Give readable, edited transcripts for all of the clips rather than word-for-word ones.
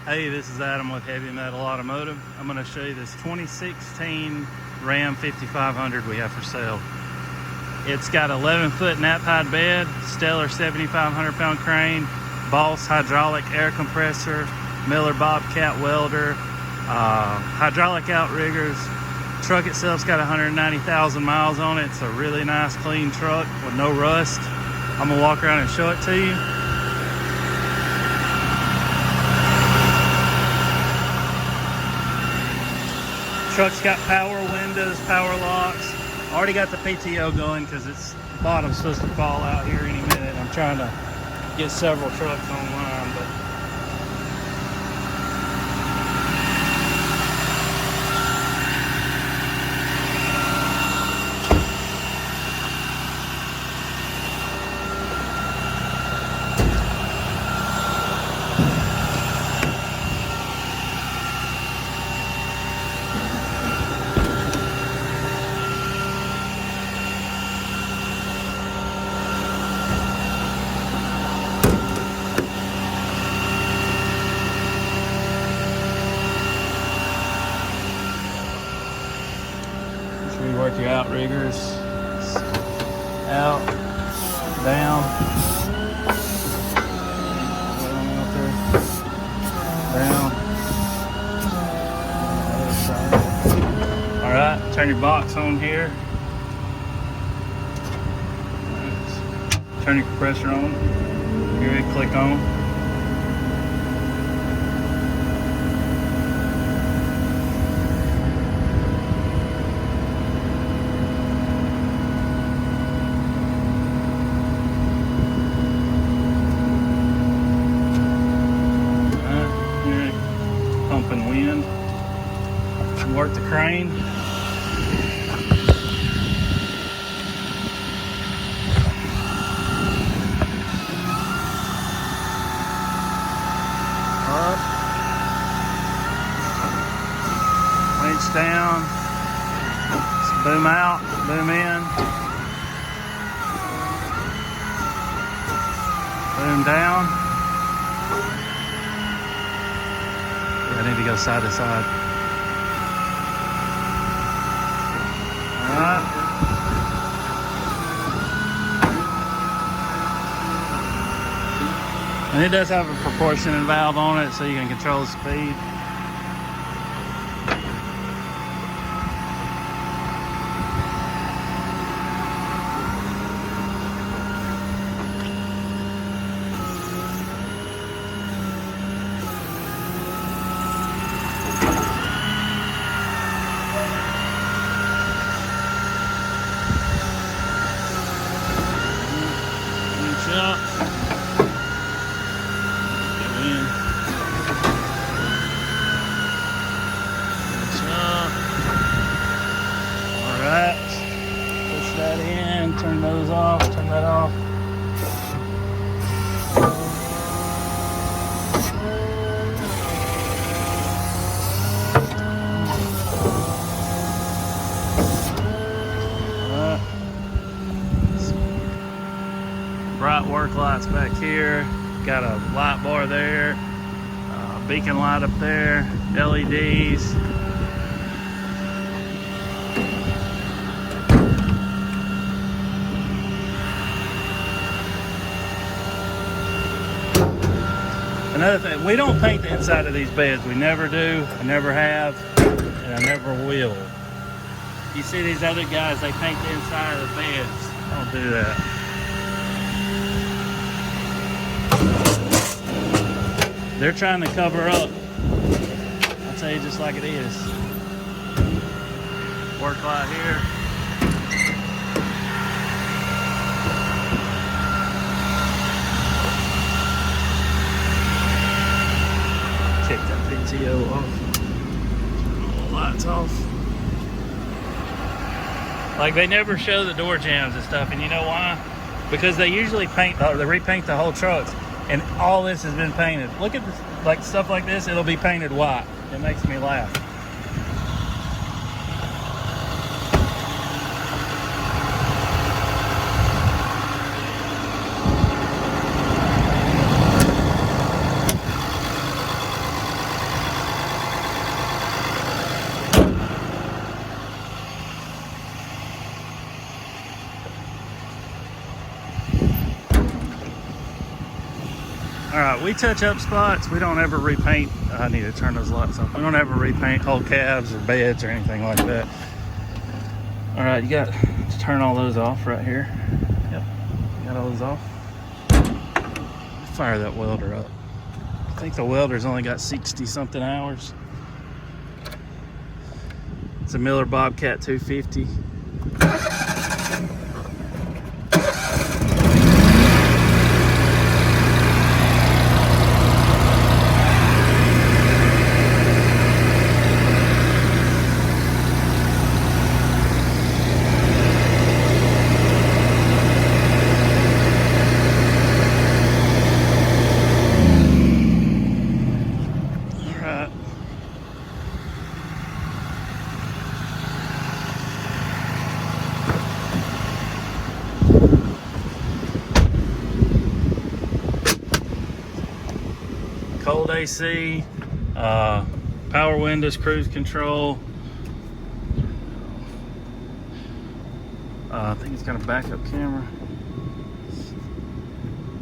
Hey, this is Adam with Heavy Metal Automotive. I'm going to show you this 2016 Ram 5500 we have for sale. It's got 11-foot nap-hide bed, Stellar 7,500 pound crane, Boss hydraulic air compressor, Miller Bobcat welder, hydraulic outriggers. Truck itself's got 190,000 miles on it. It's a really nice clean truck with no rust. I'm going to walk around and show it to you. Truck's got power windows, power locks. Already got the PTO going because its bottom's supposed to fall out here any minute. I'm trying to get several trucks online, but work your outriggers out, down, out there, down. All right, turn your box on here. Turn your compressor on. Here, click on. Pumping wind. Work the crane. Up. Winch down. Boom out. Boom in. Boom down. I need to go side to side. All right. And it does have a proportioning valve on it so you can control the speed. Up. Go in. Up. All right. Push that in. Turn those off. Turn that off. Bright work lights back here. Got a light bar there, beacon light up there, LEDs. Another thing, we don't paint the inside of these beds. We never do, I never have, and I never will. You see these other guys, they paint the inside of the beds. Don't do that. They're trying to cover up. I'll tell you just like it is. Work light here. Kick that PTO off. Turn all the lights off. Like, they never show the door jambs and stuff, and you know why? Because they usually paint, they repaint the whole trucks. And all this has been painted. Look at this, like stuff like this, it'll be painted white. It makes me laugh. We touch up spots. We don't ever repaint. I need to turn those lights off. We don't ever repaint whole cabs or beds or anything like that. All right, you got to turn all those off right here. Yep, got all those off. Fire that welder up. I think the welder's only got 60 something hours. It's a Miller Bobcat 250. Cold AC, power windows, cruise control. I think it's got a backup camera.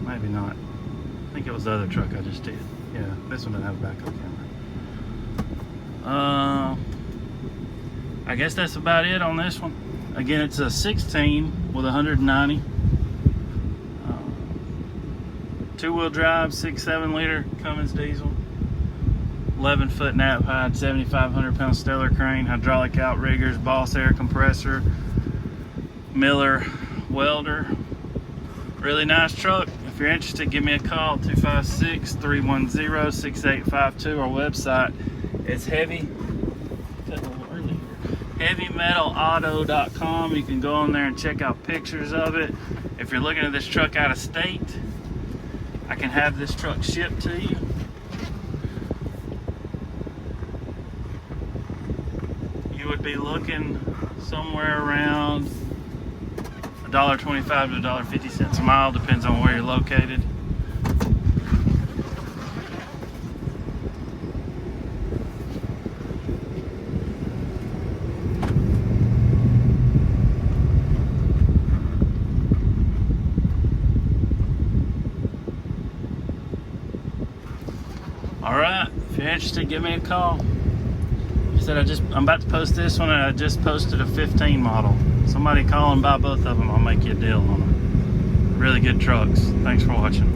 Maybe not. I think it was the other truck I just did. Yeah, this one doesn't have a backup camera. I guess that's about it on this one. Again, it's a 16 with 190. Two-wheel drive, 6.7 liter Cummins diesel, 11-foot nap height, 7,500 pound stellar crane, hydraulic outriggers, Boss air compressor, Miller welder. Really nice truck. If you're interested, give me a call, 256-310-6852. Our website is heavymetalauto.com. You can go on there and check out pictures of it. If you're looking at this truck out of state, I can have this truck shipped to you. You would be looking somewhere around $1.25 to $1.50 a mile, depends on where you're located. All right, if you're interested, give me a call. I said I'm about to post this one, and I just posted a 15 model. Somebody call and buy both of them. I'll make you a deal on them. Really good trucks. Thanks for watching.